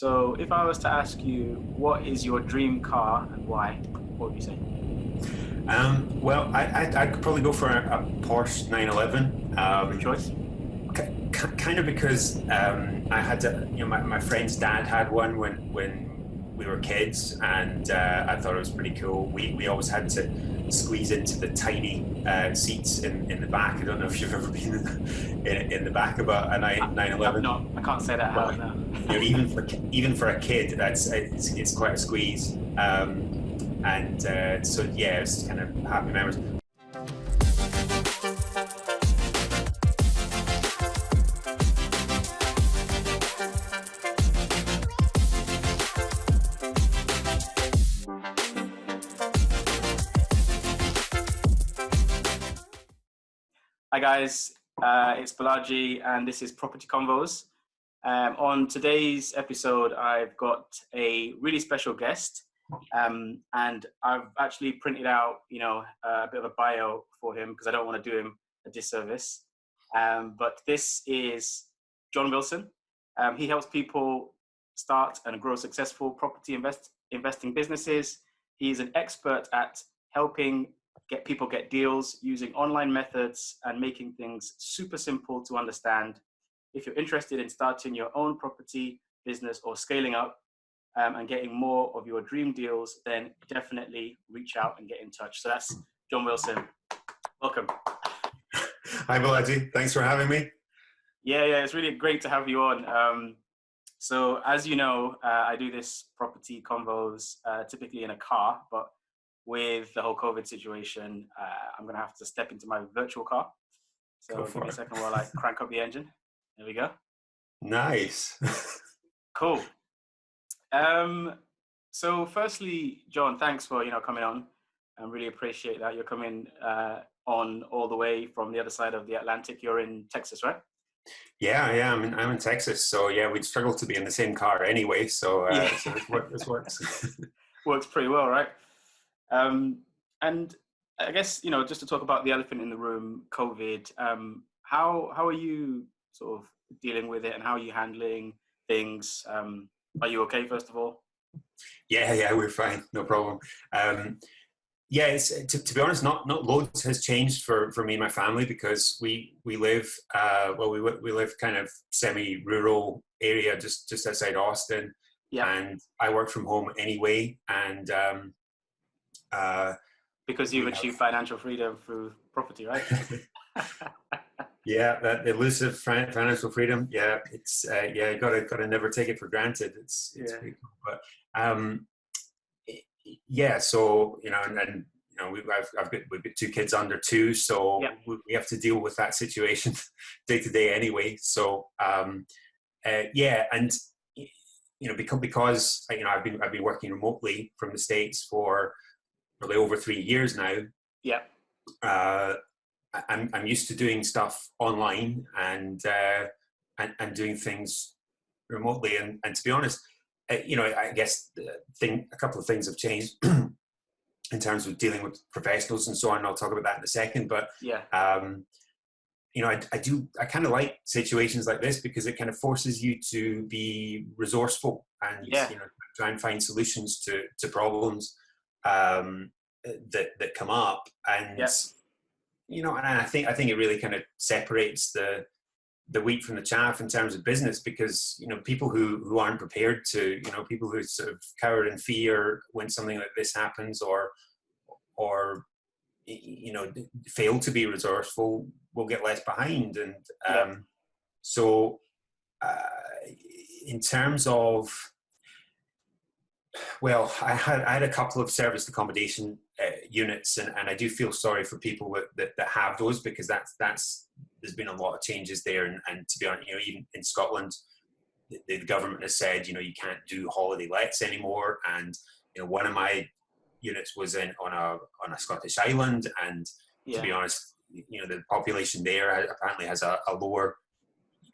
So if I was to ask you, what is your dream car and why, what would you say? I'd probably go for a Porsche 911. Good choice. Kind of because I had to, my friend's dad had one when we were kids, and I thought it was pretty cool. We always had to squeeze into the tiny seats in the back. I don't know if you've ever been in the back of a I have 911, not. I can't say that I have but now. even for a kid, it's quite a squeeze. And so yeah, it's kind of happy memories. Hi guys, it's Balaji and this is Property Convos. On today's episode, I've got a really special guest, and I've actually printed out, a bit of a bio for him because I don't want to do him a disservice. But this is John Wilson. He helps people start and grow successful property investing businesses. He's an expert at helping get deals using online methods and making things super simple to understand. If you're interested in starting your own property business or scaling up and getting more of your dream deals, then definitely reach out and get in touch. So that's John Wilson. Welcome. Hi, Balaji. Thanks for having me. Yeah, it's really great to have you on. So as you know, I do this property convos typically in a car, but with the whole COVID situation, I'm going to have to step into my virtual car. Go So give for me a it. second while I crank up the engine. There we go. Nice. Cool. So firstly, John, thanks for, coming on. I really appreciate that. You're coming on all the way from the other side of the Atlantic. You're in Texas, right? Yeah. I'm in Texas, so yeah, we'd struggle to be in the same car anyway. So Yeah. so this works. Works pretty well, right? And I guess, just to talk about the elephant in the room, COVID, how are you sort of dealing with it and how are you handling things? Are you okay, first of all? Yeah, we're fine, no problem. Yeah, to be honest, not loads has changed for me and my family because we live we live kind of semi-rural area just outside Austin, Yeah, and I work from home anyway, and uh, because you've we have. achieved financial freedom through property, right? Yeah, that elusive financial freedom. Yeah, it's yeah, you gotta never take it for granted. It's Yeah, pretty cool, but um, yeah. So and we've got two kids under two, yeah, so we have to deal with that situation day to day anyway. So yeah, and because I've been working remotely from the States for really over 3 years now. yeah, Uh, I'm used to doing stuff online and doing things remotely. And to be honest, I guess a couple of things have changed in terms of dealing with professionals and so on. I'll talk about that in a second. But yeah, um, I kind of like situations like this because it kind of forces you to be resourceful and yeah, try and find solutions to problems um, that come up. And yeah, and I think it really kind of separates the wheat from the chaff in terms of business because people who aren't prepared to people who sort of cower in fear when something like this happens or fail to be resourceful will get left behind. And yeah, so uh, in terms of, well, I had a couple of serviced accommodation units, and I do feel sorry for people that have those because that's there's been a lot of changes there, and to be honest, even in Scotland, the government has said you can't do holiday lets anymore, and one of my units was on a Scottish island, and to yeah. be honest, the population there apparently has a lower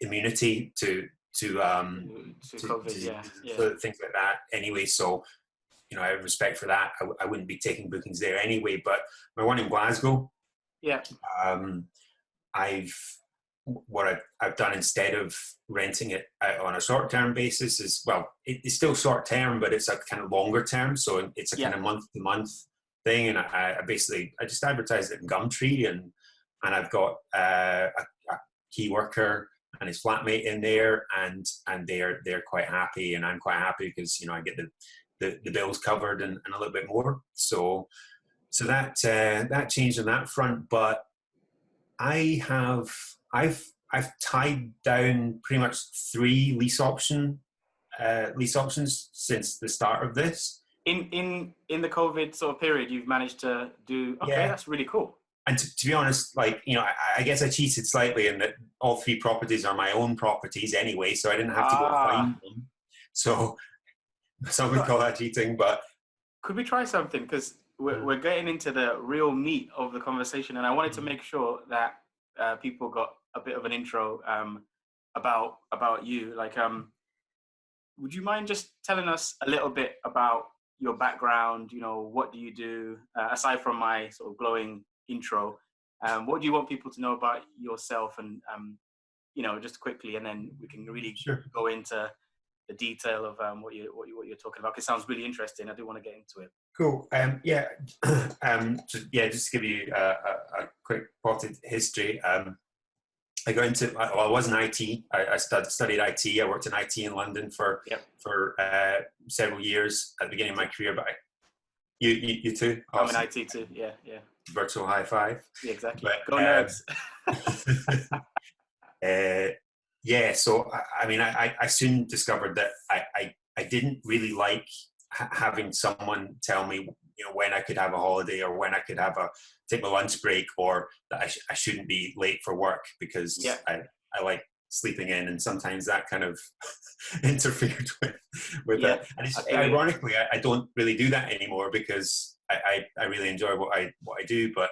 immunity To COVID, to yeah, yeah, things like that anyway. So I have respect for that. I wouldn't be taking bookings there anyway. But my one in Glasgow, yeah, um, I've what I've done instead of renting it out on a short-term basis is, well, it's still short-term, but it's a kind of longer term. So it's a Yeah. kind of month-to-month thing. And I just advertised it in Gumtree, and I've got a key worker and his flatmate in there, and they're quite happy, and I'm quite happy because, you know, I get the bills covered and a little bit more. So that changed on that front. But I've tied down pretty much 3 lease options since the start of this. In the COVID sort of period, you've managed to do. Okay, Yeah. that's really cool. And to be honest, like, you know, I guess I cheated slightly in that all 3 properties are my own properties anyway, so I didn't have to go find them. So some would call that cheating, but could we try something? Because we're getting into the real meat of the conversation, and I wanted to make sure that people got a bit of an intro about you. Like, would you mind just telling us a little bit about your background? You know, what do you do aside from my sort of glowing intro? What do you want people to know about yourself? And you know, just quickly, and then we can really go into the detail of what you're talking about. 'Cause it sounds really interesting. I do want to get into it. Cool. Just to give you a quick potted history. I got into. I was in IT. I studied IT. I worked in IT in London for several years at the beginning of my career. But you too. Awesome. I'm in IT too. Yeah. Virtual high five. Yeah, exactly. But, go Nerds. So I mean, I soon discovered that I didn't really like having someone tell me, you know, when I could have a holiday or when I could take my lunch break, or that I shouldn't be late for work, because I like sleeping in, and sometimes that kind of interfered with that. And it's, ironically, I don't really do that anymore, because I really enjoy what I do. But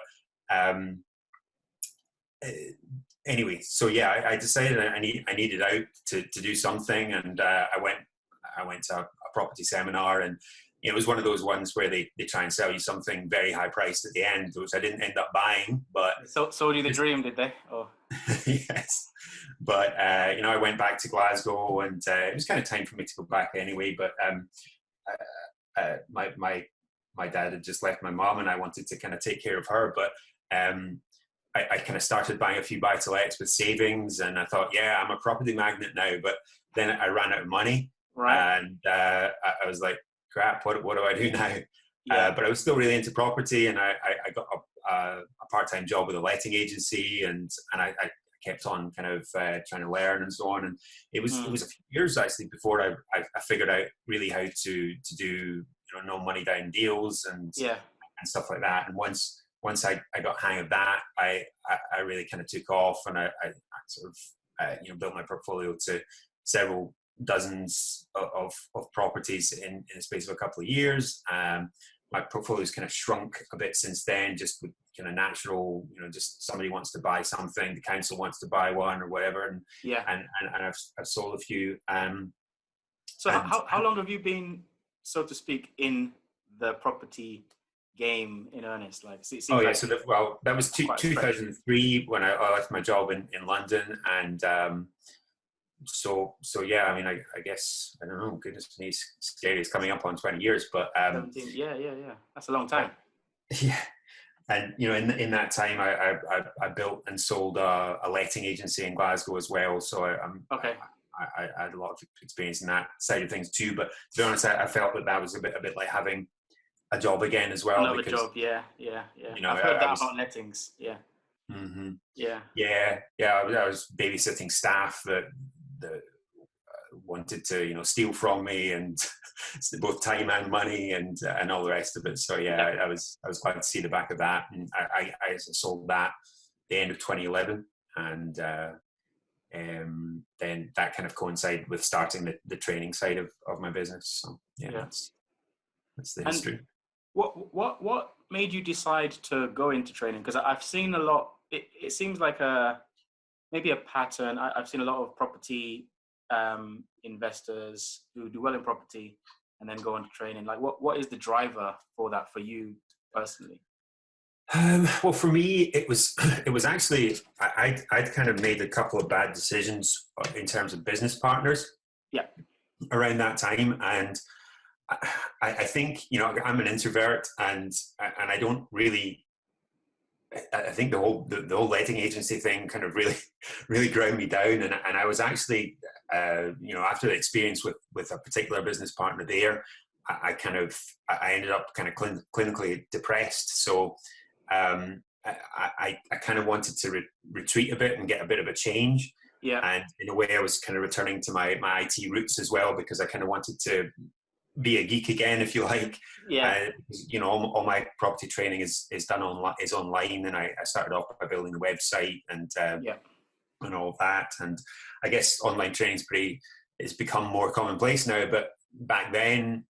anyway, so yeah, I decided I needed out to do something, and I went to a property seminar, and it was one of those ones where they try and sell you something very high priced at the end, which I didn't end up buying. But sold you the dream, did they? Oh. Yes, but you know, I went back to Glasgow, and it was kind of time for me to go back anyway. But my dad had just left my mom, and I wanted to kind of take care of her. But I kind of started buying a few buy-to-lets with savings, and I thought, yeah, I'm a property magnate now. But then I ran out of money, and I was like, crap, what do I do now? But I was still really into property, and I got a part-time job with a letting agency, and I kept on kind of trying to learn and so on. And it was a few years actually before I figured out really how to do, you know, no money down deals and stuff like that. And once I got hang of that, I really kind of took off, and I sort of you know, built my portfolio to several dozens of properties in the space of a couple of years. My portfolio's kind of shrunk a bit since then, just with kind of natural, you know, just somebody wants to buy something, the council wants to buy one or whatever, and I've sold a few. So how long have you been, so to speak, in the property game in earnest? Like, so that was 2003 when I left my job in London, and so yeah, I mean, I guess, I don't know, goodness me, scary, it's coming up on 20 years, but 17, yeah, that's a long time. Yeah. And you know, in that time, I built and sold a letting agency in Glasgow as well, so I had a lot of experience in that side of things too. But to be honest, I felt that was a bit like having a job again as well. Another job, yeah. You know, I've heard that about lettings, yeah. Mm-hmm. Yeah. I was babysitting staff that wanted to, you know, steal from me, and both time and money, and all the rest of it. So I was glad to see the back of that, and I sold that at the end of 2011, and then that kind of coincided with starting the training side of my business. So that's the history. And what made you decide to go into training? Because I've seen a lot. It seems like maybe a pattern. I've seen a lot of property investors who do well in property and then go into training. Like, what is the driver for that for you personally? Well, for me, it was it was actually I'd kind of made a couple of bad decisions in terms of business partners Yeah. around that time, and I think I'm an introvert, and I don't really. I think the whole letting agency thing kind of really really ground me down, and I was actually after the experience with a particular business partner there, I ended up kind of clinically depressed. So I kind of wanted to retreat a bit and get a bit of a change. Yeah. And in a way, I was kind of returning to my IT roots as well, because I kind of wanted to be a geek again, if you like. Yeah. All my property training is done online, and I started off by building a website Yeah. and all of that. And I guess online training it's become more commonplace now. But back then,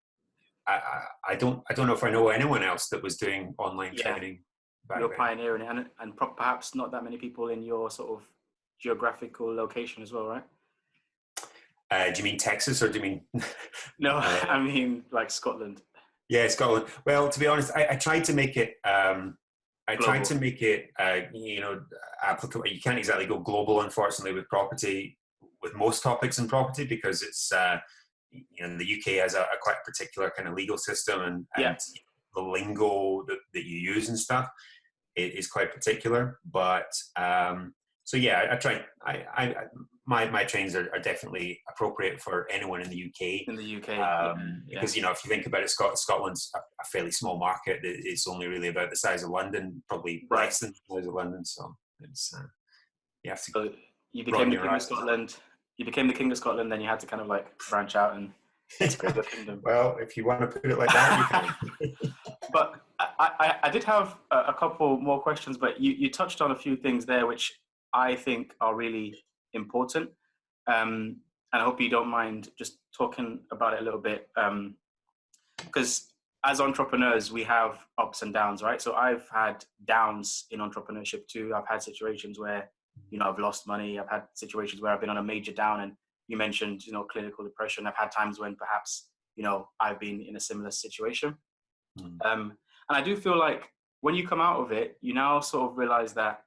I don't know if I know anyone else that was doing online Yeah. training back You're then. pioneering it, and perhaps not that many people in your sort of geographical location as well, right? Do you mean Texas, or do you mean? No, I mean like Scotland. Yeah, Scotland. Well, to be honest, I tried to make it. I tried Global. to make it, applicable. You can't exactly go global, unfortunately, with property, with most topics in property, because it's, the UK has a quite particular kind of legal system, and Yeah. the lingo that you use and stuff is quite particular. But so yeah, I try. My trains are definitely appropriate for anyone in the UK. In the UK. Yeah. Because if you think about it, Scotland's a fairly small market. It's only really about the size of London, probably Right. less than the size of London. So it's you have to. So you became broaden the your king of horizons. Scotland. You became the king of Scotland. Then you had to kind of like branch out and expand your kingdom. Well, if you want to put it like that, you can. But I did have a couple more questions, but you touched on a few things there which I think are really important. And I hope you don't mind just talking about it a little bit. Because as entrepreneurs, we have ups and downs, right? So I've had downs in entrepreneurship too. I've had situations where, I've lost money. I've had situations where I've been on a major down, and you mentioned, clinical depression. I've had times when perhaps, I've been in a similar situation. And I do feel like when you come out of it, you now sort of realize that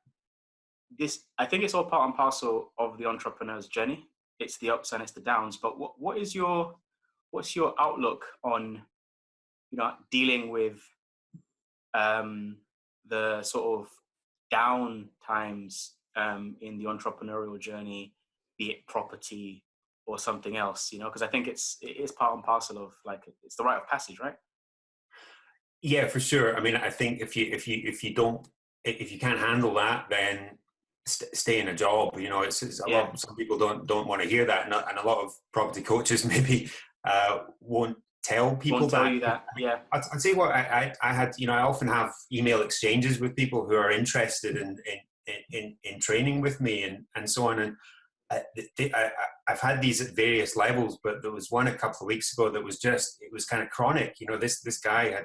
I think it's all part and parcel of the entrepreneur's journey. It's the ups and it's the downs. But what's your outlook on, dealing with the sort of down times in the entrepreneurial journey, be it property or something else, because I think it is part and parcel of, like, it's the rite of passage, right? Yeah, for sure. I mean, I think if you can't handle that, then stay in a job. It's a lot. Some people don't want to hear that, and a lot of property coaches maybe won't tell people Won't tell that. you that. Yeah. I'd say what I had. I often have email exchanges with people who are interested in training with me and so on. And I've had these at various levels, but there was one a couple of weeks ago that was it was kind of chronic. This guy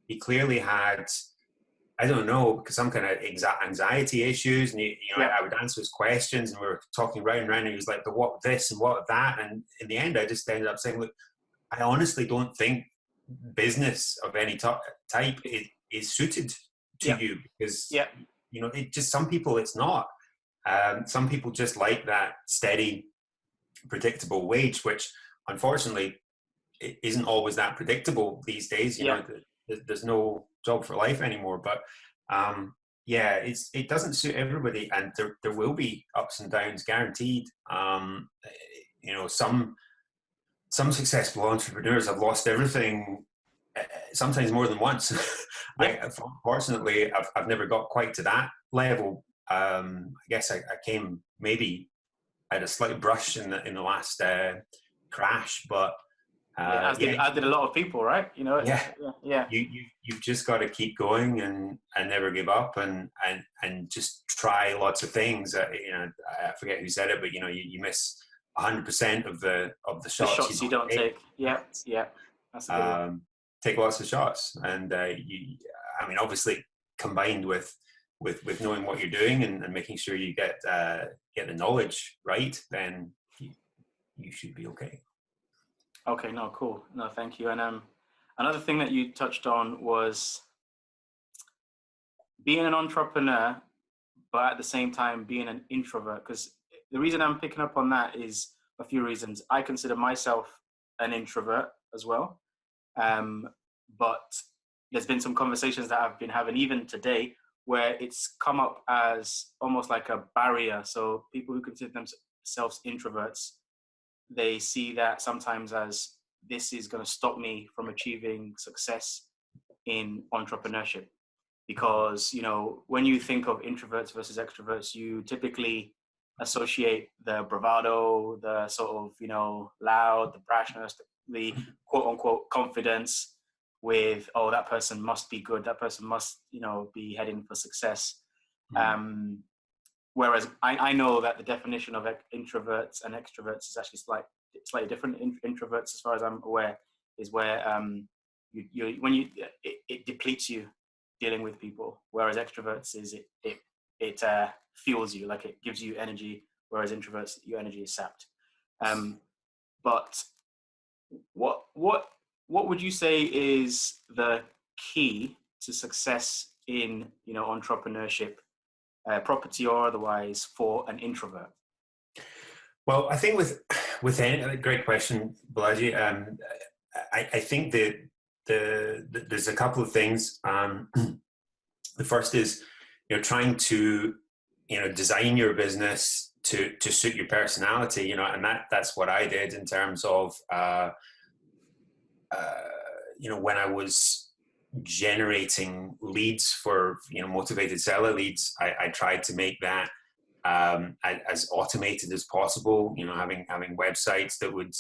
he clearly had, I don't know, some kind of anxiety issues, and I would answer his questions, and we were talking round and round, and he was like, "But what this and what that?" And in the end, I just ended up saying, "Look, I honestly don't think business of any type is suited to you, because it just, some people it's not. Some people just like that steady, predictable wage, which unfortunately it isn't always that predictable these days. There's no job for life anymore. But it doesn't suit everybody, and there will be ups and downs, guaranteed. Some successful entrepreneurs have lost everything, sometimes more than once. Fortunately, I've never got quite to that level. I guess I came, maybe I had a slight brush in the last crash, but as did a lot of people, right? Yeah. You've just got to keep going and never give up, and just try lots of things. I forget who said it, but you miss 100% of the shots. The shots you don't take. Yeah. That's a good one. Take lots of shots, and obviously combined with knowing what you're doing and making sure you get the knowledge right, then you should be okay. Okay, no, cool. No, thank you. And another thing that you touched on was being an entrepreneur, but at the same time being an introvert. Because the reason I'm picking up on that is a few reasons. I consider myself an introvert as well. But there's been some conversations that I've been having even today where it's come up as almost like a barrier. So people who consider themselves introverts, they see that sometimes as this is going to stop me from achieving success in entrepreneurship. Because, you know, when you think of introverts versus extroverts, you typically associate the bravado, the sort of, you know, loud, the brashness, the quote unquote confidence with, oh, that person must be good. That person must, you know, be heading for success. Whereas I know that the definition of introverts and extroverts is actually slightly different. Introverts, as far as I'm aware, is where it depletes you dealing with people, whereas extroverts is it fuels you, like it gives you energy, whereas introverts, your energy is sapped. But what would you say is the key to success in, you know, entrepreneurship, property or otherwise, for an introvert? Well, I think with any, great question, Balaji. I think that there's a couple of things. The first is, you know, trying to, you know, design your business to suit your personality, you know, and that's what I did in terms of, you know, when I was generating leads for, you know, motivated seller leads, I tried to make that as automated as possible, you know, having websites that would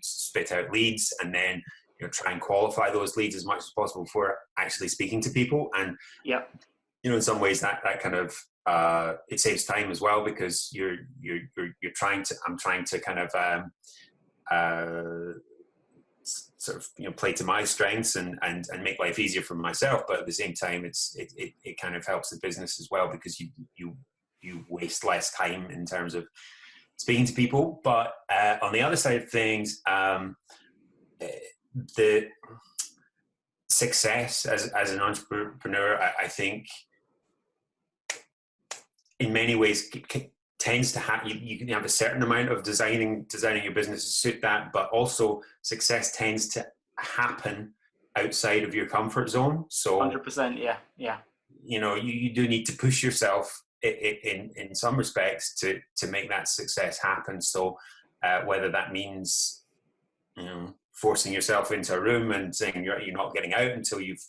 spit out leads, and then, you know, try and qualify those leads as much as possible before actually speaking to people. And yeah, you know, in some ways that kind of it saves time as well, because I'm trying to kind of sort of, you know, play to my strengths and make life easier for myself, but at the same time it kind of helps the business as well, because you waste less time in terms of speaking to people. But on the other side of things, the success as an entrepreneur, I think in many ways tends to have, you can have a certain amount of designing your business to suit that, but also success tends to happen outside of your comfort zone. So 100%, yeah. You know, you do need to push yourself in some respects to make that success happen. So whether that means, you know, forcing yourself into a room and saying you're not getting out until you've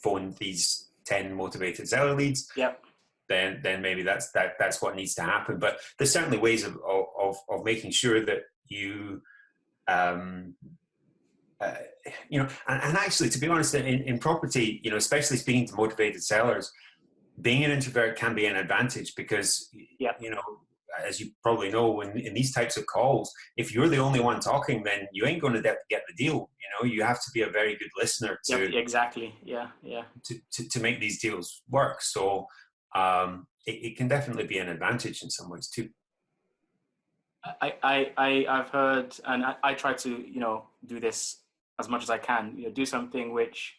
phoned these 10 motivated seller leads, yep, then maybe that's what needs to happen. But there's certainly ways of making sure that you you know, and actually, to be honest, in property, you know, especially speaking to motivated sellers, being an introvert can be an advantage, because yep, you know, as you probably know, in these types of calls, if you're the only one talking, then you ain't going to get the deal. You know, you have to be a very good listener to yep, exactly, yeah, to make these deals work. So it can definitely be an advantage in some ways too. I've heard, and I try to, you know, do this as much as I can. You know, do something which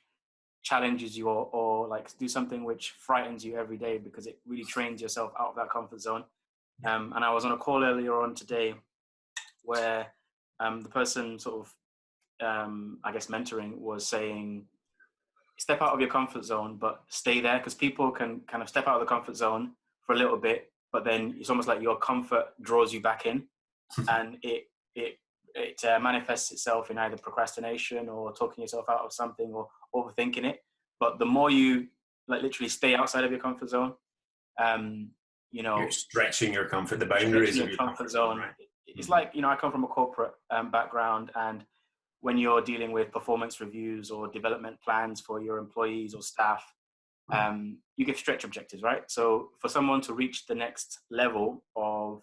challenges you, or like do something which frightens you every day, because it really trains yourself out of that comfort zone. And I was on a call earlier on today where the person sort of, I guess, mentoring was saying, step out of your comfort zone, but stay there, because people can kind of step out of the comfort zone for a little bit, but then it's almost like your comfort draws you back in, and it manifests itself in either procrastination or talking yourself out of something or overthinking it. But the more you like literally stay outside of your comfort zone, you know, you're stretching your comfort, the boundaries of your comfort zone. Right? It's like, you know, I come from a corporate background, and when you're dealing with performance reviews or development plans for your employees or staff, you give stretch objectives, right? So for someone to reach the next level of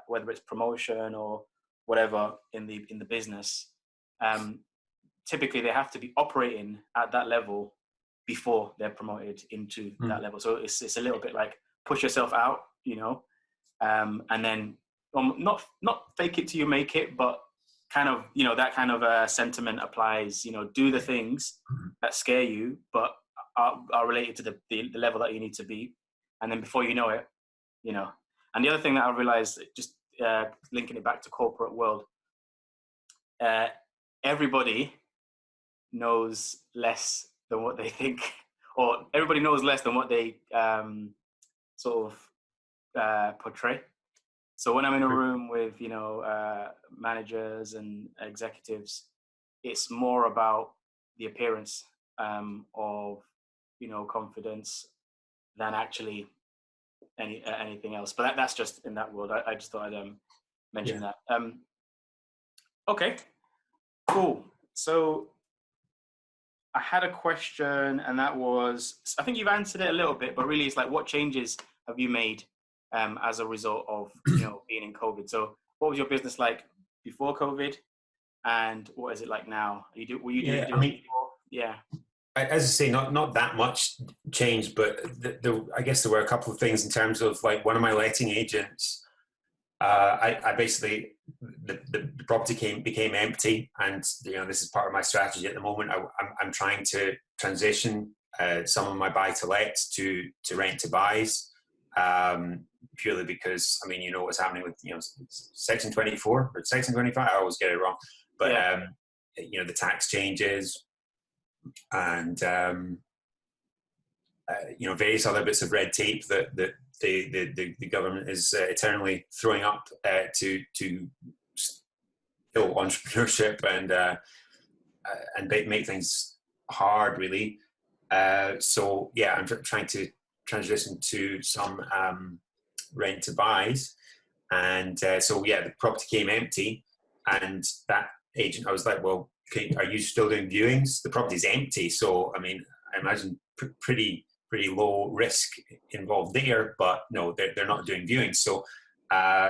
whether it's promotion or whatever in the business, typically they have to be operating at that level before they're promoted into that level. So it's a little bit like push yourself out, you know, and then not fake it till you make it, but kind of, you know, that kind of sentiment applies. You know, do the things that scare you, but are related to the level that you need to be, and then before you know it, you know. And the other thing that I realized, just linking it back to corporate world, everybody knows less than what they think, or everybody knows less than what they sort of portray. So when I'm in a room with, you know, managers and executives, it's more about the appearance of, you know, confidence than actually anything else. But that's just in that world. I just thought I'd mention that. Okay, cool. So I had a question, and that was, I think you've answered it a little bit, but really it's like, what changes have you made as a result of, you know, being in COVID? So what was your business like before COVID, and what is it like now? Were you doing it before? Yeah. As I say, not that much change, but I guess there were a couple of things in terms of, like, one of my letting agents, I basically, the property became empty, and, you know, this is part of my strategy at the moment. I'm trying to transition some of my buy-to-lets to rent-to-buys, purely because, I mean, you know what's happening with, you know, Section 24 or Section 25, I always get it wrong, but you know, the tax changes, and you know, various other bits of red tape that the government is eternally throwing up to kill entrepreneurship and make things hard, really. So yeah, I'm trying to transition to some rent to buys, and so yeah, the property came empty, and that agent, I was like, well, are you still doing viewings? The property's empty, so I mean, I imagine pretty low risk involved there, but no, they're not doing viewings. So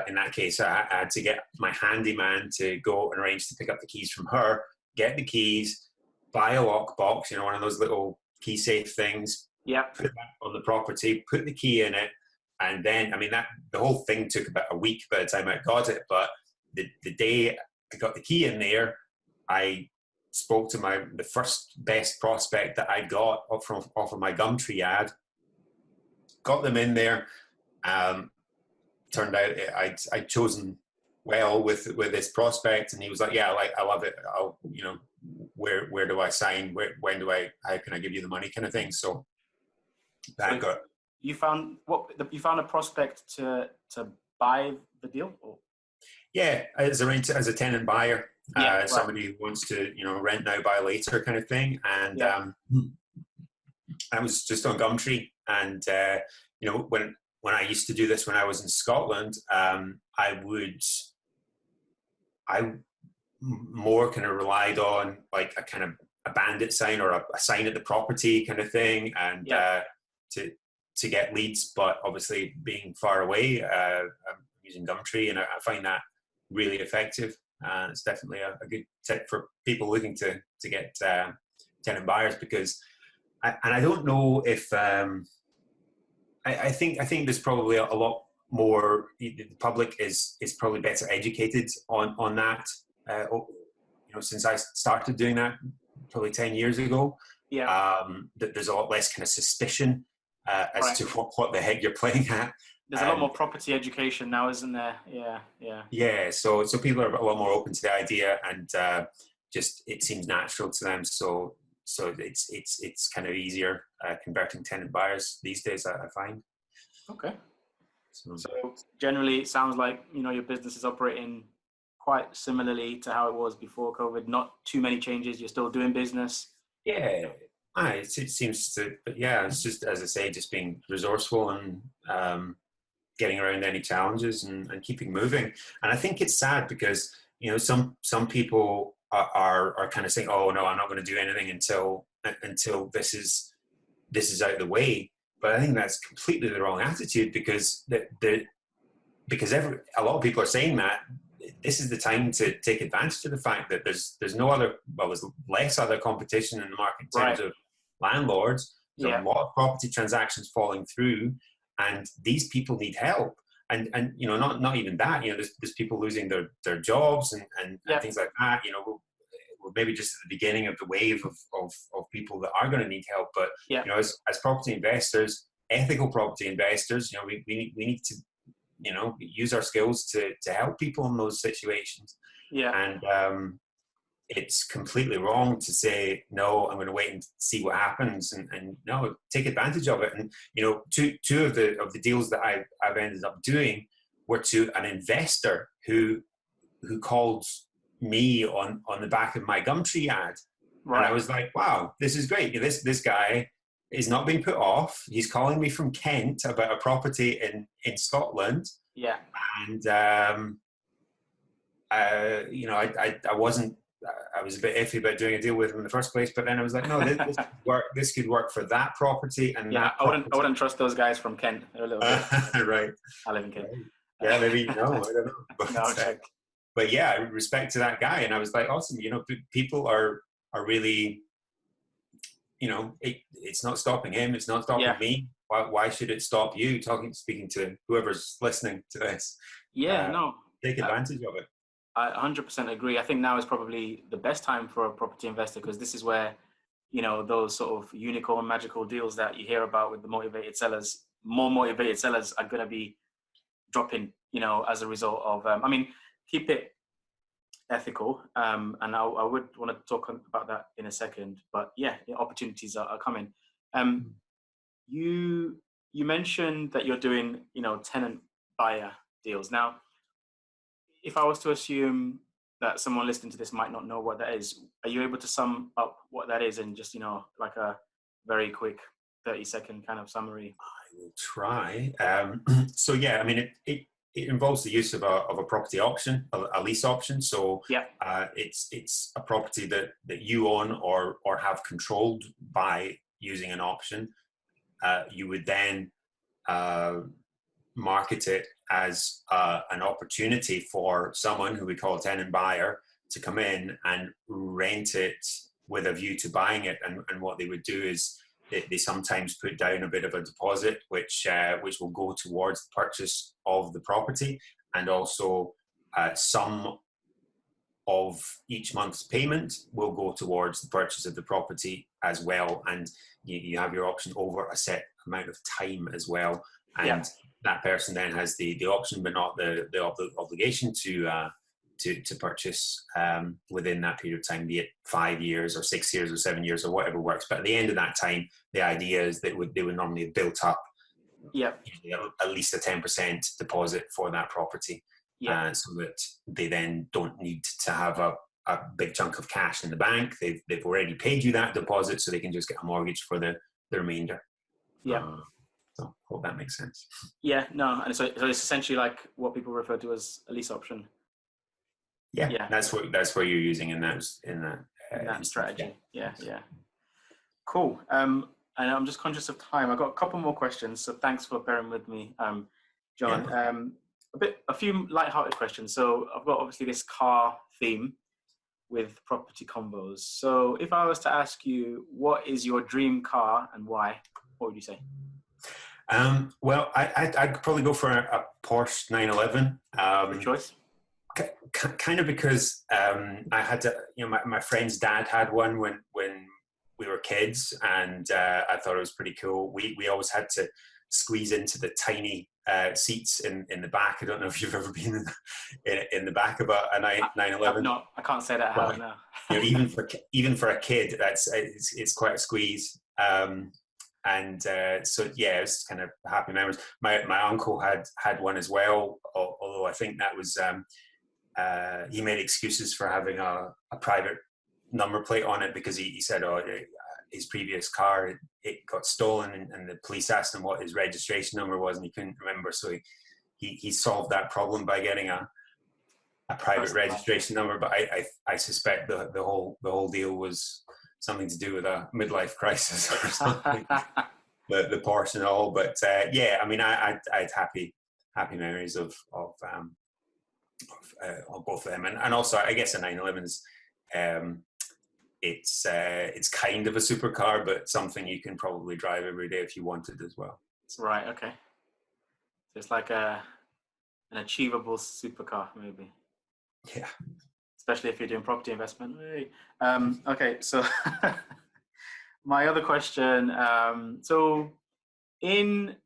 in that case, I had to get my handyman to go and arrange to pick up the keys from her, get the keys, buy a lockbox, you know, one of those little key safe things, put that on the property, put the key in it, and then, I mean, the whole thing took about a week by the time I got it, but the day I got the key in there, I spoke to the first best prospect that I got off of my Gumtree ad, got them in there. Turned out I'd chosen well with this prospect, and he was like, yeah, I love it. I'll, you know, where do I sign? How can I give you the money, kind of thing. So you found a prospect to buy the deal? Or? Yeah, as a tenant buyer. Somebody who wants to, you know, rent now, buy later, kind of thing. And I was just on Gumtree, and you know, when I used to do this when I was in Scotland, I more kind of relied on, like, a kind of a bandit sign or a sign at the property kind of thing, and to get leads. But obviously, being far away, I'm using Gumtree, and I find that really effective. It's definitely a good tip for people looking to get tenant buyers, because I don't know if I think there's probably a lot more. The public is probably better educated on that. You know, since I started doing that probably 10 years ago, there's a lot less kind of suspicion as to what the heck you're playing at. There's a lot more property education now, isn't there? Yeah. So people are a lot more open to the idea, and just it seems natural to them. So it's kind of easier converting tenant buyers these days, I find. Okay. So generally, it sounds like, you know, your business is operating quite similarly to how it was before COVID. Not too many changes. You're still doing business. Yeah. It seems to, but yeah, it's just, as I say, just being resourceful and getting around any challenges and keeping moving. And I think it's sad because, you know, some people are kind of saying, oh no, I'm not going to do anything until this is out of the way. But I think that's completely the wrong attitude, because a lot of people are saying that this is the time to take advantage of the fact that there's less other competition in the market in terms of landlords. There's a lot of property transactions falling through, and these people need help. And you know, not even that, you know, there's people losing their jobs and things like that. You know, we're maybe just at the beginning of the wave of people that are going to need help. But Yeah. as property investors, ethical property investors, we need to use our skills to help people in those situations. Yeah. And it's completely wrong to say, no, I'm going to wait and see what happens, and no, take advantage of it. And two of the deals that I've ended up doing were to an investor who called me on the back of my Gumtree ad. Right. And I was like, wow, this is great. This guy is not being put off. He's calling me from Kent about a property in Scotland. Yeah. And I wasn't. I was a bit iffy about doing a deal with him in the first place, but then I was like, no, this could work. This could work for that property and that. I wouldn't trust those guys from Kent. They're a little bit. Right. I live in Kent. Yeah, maybe I don't know. But yeah, I respect to that guy, and I was like, awesome. People are really, it's not stopping him. It's not stopping me. Why should it stop you? Speaking to whoever's listening to this. Yeah, no. Take advantage of it. I 100% agree. I think now is probably the best time for a property investor, because this is where, those sort of unicorn magical deals that you hear about with the motivated sellers, more motivated sellers are going to be dropping, as a result of, keep it ethical. And I would want to talk about that in a second, but yeah, opportunities are coming. You mentioned that you're doing, tenant buyer deals. Now, if I was to assume that someone listening to this might not know what that is, are you able to sum up what that is in just, like a very quick 30-second kind of summary? I will try. So yeah, it involves the use of a property option, a lease option. So yeah, it's a property that you own or have controlled by using an option. You would then market it as an opportunity for someone who we call a tenant buyer to come in and rent it with a view to buying it. And what they would do is they sometimes put down a bit of a deposit, which will go towards the purchase of the property, and also some of each month's payment will go towards the purchase of the property as well. And you have your option over a set amount of time as well. And that person then has the option, but not the obligation to purchase within that period of time, be it 5 years or 6 years or 7 years or whatever works. But at the end of that time, the idea is that they would normally have built up at least a 10% deposit for that property, so that they then don't need to have a big chunk of cash in the bank. They've already paid you that deposit, so they can just get a mortgage for the remainder. So hope that makes sense. Yeah, no, and so it's essentially like what people refer to as a lease option. Yeah. That's what you're using in that strategy. Yeah. Cool. And I'm just conscious of time. I've got a couple more questions, so thanks for bearing with me, John. Yeah. A few light-hearted questions. So I've got obviously this car theme with Property Convos. So if I was to ask you, what is your dream car and why? What would you say? Well, I'd probably go for a Porsche 911. Good choice. Kind of because I had to, my friend's dad had one when we were kids, and I thought it was pretty cool. We always had to squeeze into the tiny seats in the back. I don't know if you've ever been in the back of a 911. No, I can't say that. Well, now. even for a kid, it's quite a squeeze. So yeah, it's kind of happy memories. My uncle had one as well, although I think that was he made excuses for having a private number plate on it, because he said, his previous car, it got stolen, and the police asked him what his registration number was, and he couldn't remember. So he solved that problem by getting a private registration number. But I suspect the whole deal was something to do with a midlife crisis or something. the Porsche and all. But yeah, I had happy memories of both of them, and also I guess a 911's. It's kind of a supercar, but something you can probably drive every day if you wanted as well. Right. Okay. So it's like an achievable supercar, maybe. Yeah. Especially if you're doing property investment. Okay. So My other question, so in,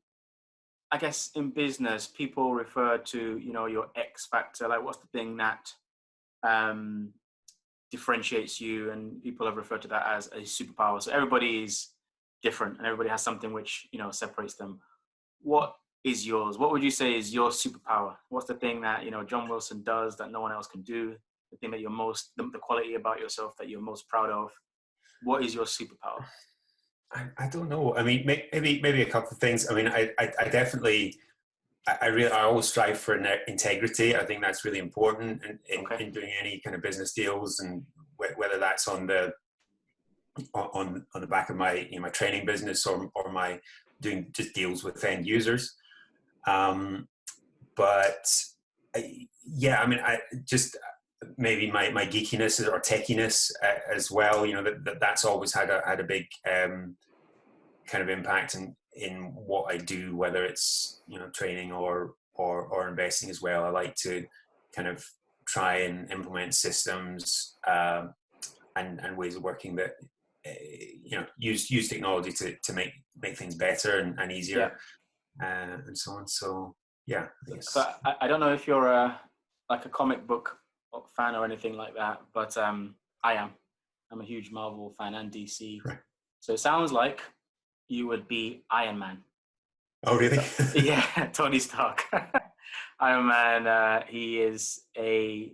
I guess in business, people refer to, your X factor, like what's the thing that um, differentiates you, and people have referred to that as a superpower. So everybody is different and everybody has something which, separates them. What is yours? What would you say is your superpower? What's the thing that, John Wilson does that no one else can do? The thing that you're the quality about yourself that you're most proud of? What is your superpower? I don't know. I mean, maybe a couple of things. I mean, I definitely, I always strive for integrity. I think that's really important in doing any kind of business deals, and whether that's on the back of my my training business or my doing just deals with end users. But yeah, I mean, I just maybe my geekiness or techiness as well. That's always had a big kind of impact in what I do, whether it's training or investing as well. I like to kind of try and implement systems and ways of working that use technology to make things better and easier, and so on. So yeah, so I don't know if you're like a comic book fan or anything like that, but I am. I'm a huge Marvel fan and DC. Right. So it sounds like you would be Iron Man. Oh, really? Yeah, Tony Stark. Iron Man, he is he's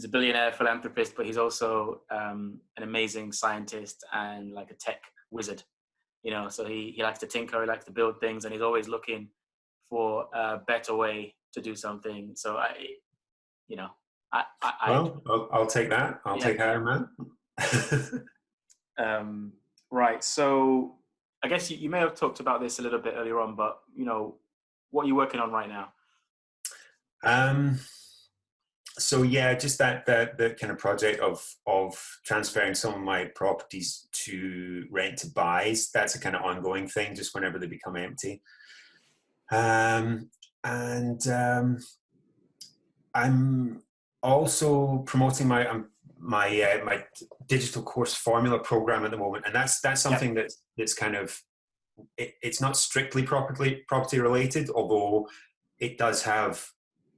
a billionaire philanthropist, but he's also an amazing scientist and like a tech wizard. So he likes to tinker, he likes to build things, and he's always looking for a better way to do something. So I'll take that. I'll take Iron Man. Right. So I guess you may have talked about this a little bit earlier on, but what are you working on right now? So yeah, just the kind of project of transferring some of my properties to rent to buys. That's a kind of ongoing thing, just whenever they become empty. I'm also promoting my digital course formula program at the moment, and that's something that's kind of it's not strictly property related, although it does have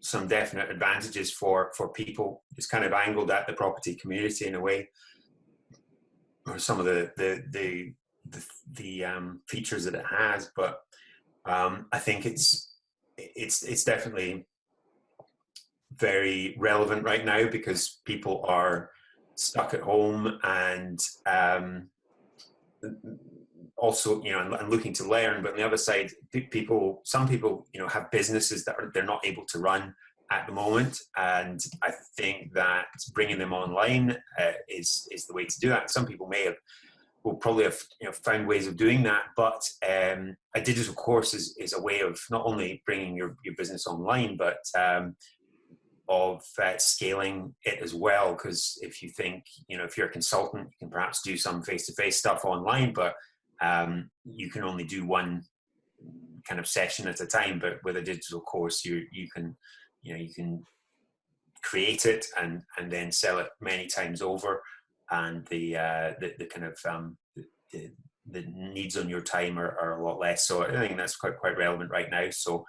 some definite advantages for people. It's kind of angled at the property community in a way, or some of the features that it has. But I think it's definitely very relevant right now because people are stuck at home and also and looking to learn. But on the other side, some people have businesses that they're not able to run at the moment, and I think that bringing them online is the way to do that. Some people will probably have found ways of doing that, but a digital course is a way of not only bringing your business online, but of scaling it as well. Because if you think, if you're a consultant, you can perhaps do some face-to-face stuff online, but you can only do one kind of session at a time. But with a digital course, you can create it and then sell it many times over, and the kind of the needs on your time are a lot less. So I think that's quite relevant right now. So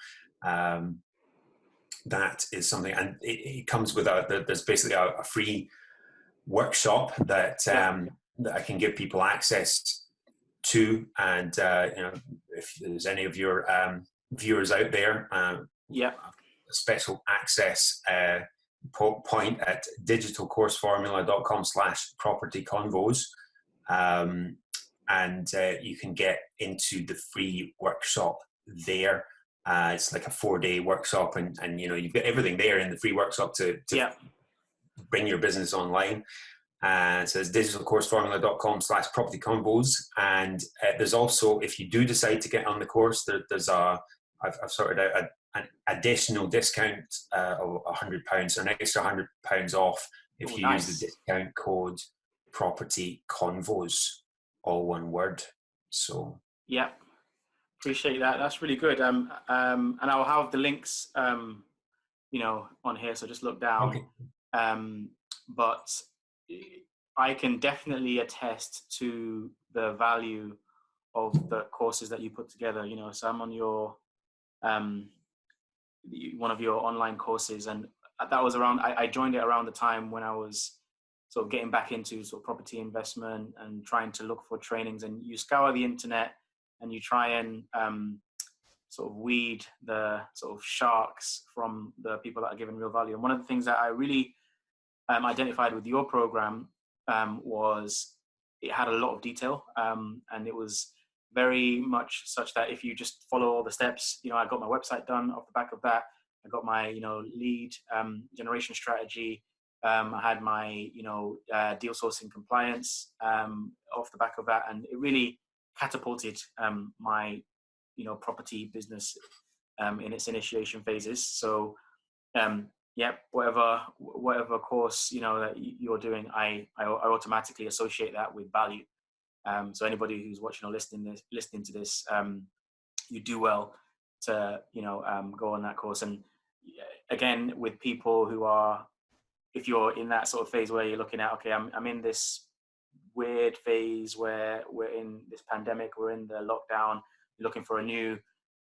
that is something, and it comes with there's basically a free workshop that that I can give people access to, and if there's any of your viewers out there, a special access point at digitalcourseformula.com/propertyconvos, and you can get into the free workshop there. It's like a 4-day workshop, and you've got everything there in the free workshop to bring your business online. So it's digitalcourseformula.com/propertyconvos, and there's also, if you do decide to get on the course, I've sorted out an additional discount of £100, so an extra £100 off if you use the discount code propertyconvos, all one word. So appreciate that. That's really good. And I'll have the links on here, so just look down. Okay. But I can definitely attest to the value of the courses that you put together. So I'm on your one of your online courses, and that was around. I joined it around the time when I was sort of getting back into sort of property investment and trying to look for trainings. And you scour the internet and you try and sort of weed the sort of sharks from the people that are giving real value. And one of the things that I really identified with your program was it had a lot of detail, and it was very much such that if you just follow all the steps, I got my website done off the back of that. I got my, lead generation strategy. I had my, deal sourcing compliance off the back of that, and it really catapulted my, property business in its initiation phases. So, whatever course that you're doing, I automatically associate that with value. So anybody who's watching or listening to this, you do well to go on that course. And again, with people who are, if you're in that sort of phase where you're looking at, okay, I'm in this weird phase where we're in this pandemic, we're in the lockdown, you're looking for a new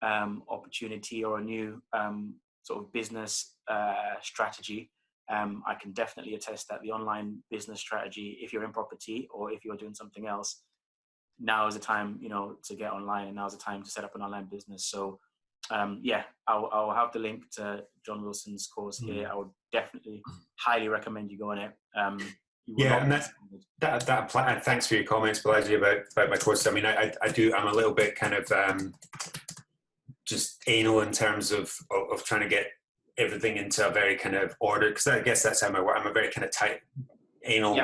opportunity or a new sort of business strategy. I can definitely attest that the online business strategy, if you're in property or if you're doing something else, now is the time, to get online, and now is the time to set up an online business. So I'll have the link to John Wilson's course here. I would definitely highly recommend you go on it. And that thanks for your comments, Balaji, about my course. I mean, I'm a little bit kind of just anal in terms of trying to get everything into a very kind of order, because I guess that's how I work. I'm a very kind of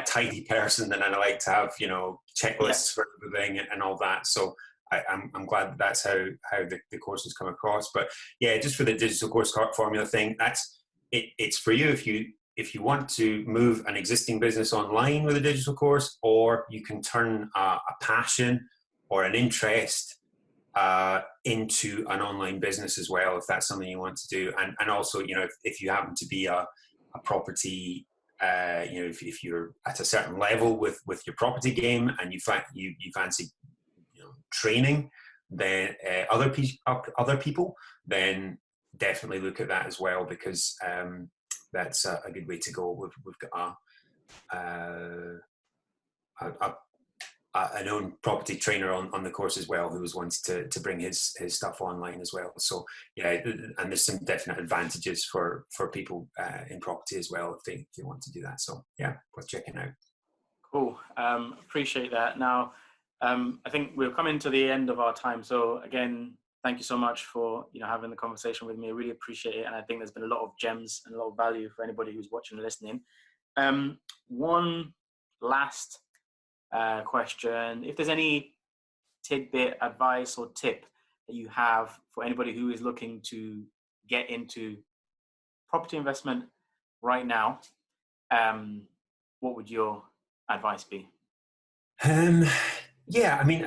tidy person, and I like to have checklists for everything and all that. So I'm glad that's how the courses come across. But yeah, just for the digital course formula thing, it's for you if you want to move an existing business online with a digital course, or you can turn a passion or an interest into an online business as well, if that's something you want to do. And also, if you happen to be a property, if you're at a certain level with your property game and you fancy training, then other people, then definitely look at that as well, because that's a good way to go. We've got a known property trainer on the course as well, who was wanting to bring his stuff online as well. So yeah, and there's some definite advantages for people in property as well if they want to do that. So yeah, worth checking out. Cool. Appreciate that. Now, I think we're coming to the end of our time. So again, thank you so much for having the conversation with me. I really appreciate it, and I think there's been a lot of gems and a lot of value for anybody who's watching and listening. One last question: if there's any tidbit, advice, or tip that you have for anybody who is looking to get into property investment right now, what would your advice be? Yeah, I mean,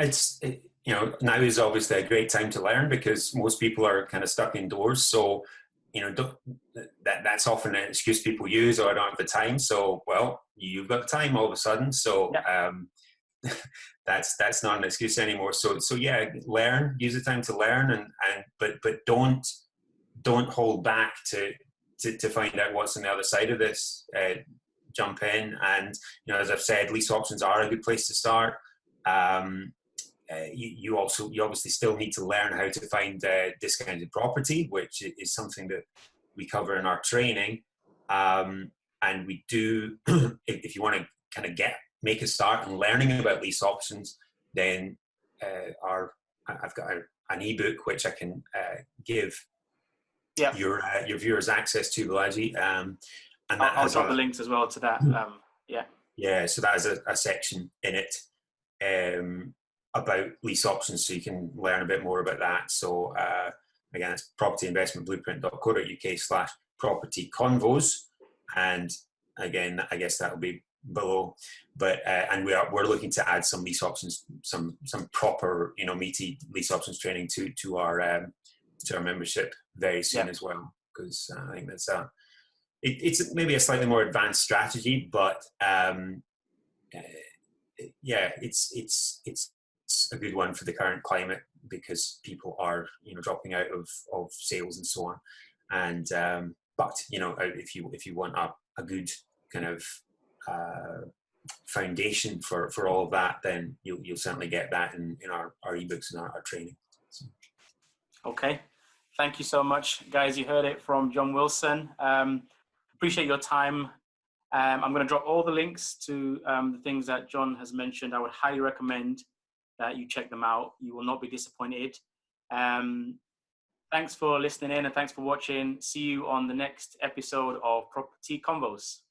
now is obviously a great time to learn, because most people are kind of stuck indoors. So, that's often an excuse people use, or I don't have the time. So, well, you've got the time all of a sudden. So, that's not an excuse anymore. So yeah, use the time to learn, but don't hold back to find out what's on the other side of this. Jump in, and as I've said, lease options are a good place to start. You obviously still need to learn how to find discounted property, which is something that we cover in our training. And we do, if you want to kind of make a start in learning about lease options, then I've got an ebook which I can give your viewers access to, Balaji. And I'll drop the links as well to that. Yeah, so that has a section in it about lease options, so you can learn a bit more about that. So again, it's propertyinvestmentblueprint.co.uk/property convos, and again, I guess that'll be below. But and we're looking to add some lease options, some proper meaty lease options training to our membership very soon as well, because I think that's it's maybe a slightly more advanced strategy, but yeah, it's a good one for the current climate, because people are, dropping out of sales and so on. And but if you want a good kind of foundation for all of that, then you'll certainly get that in our ebooks and our training. So. Okay, thank you so much, guys. You heard it from John Wilson. Appreciate your time. I'm going to drop all the links to the things that John has mentioned. I would highly recommend that you check them out. You will not be disappointed. Thanks for listening in, and thanks for watching. See you on the next episode of Property Convos.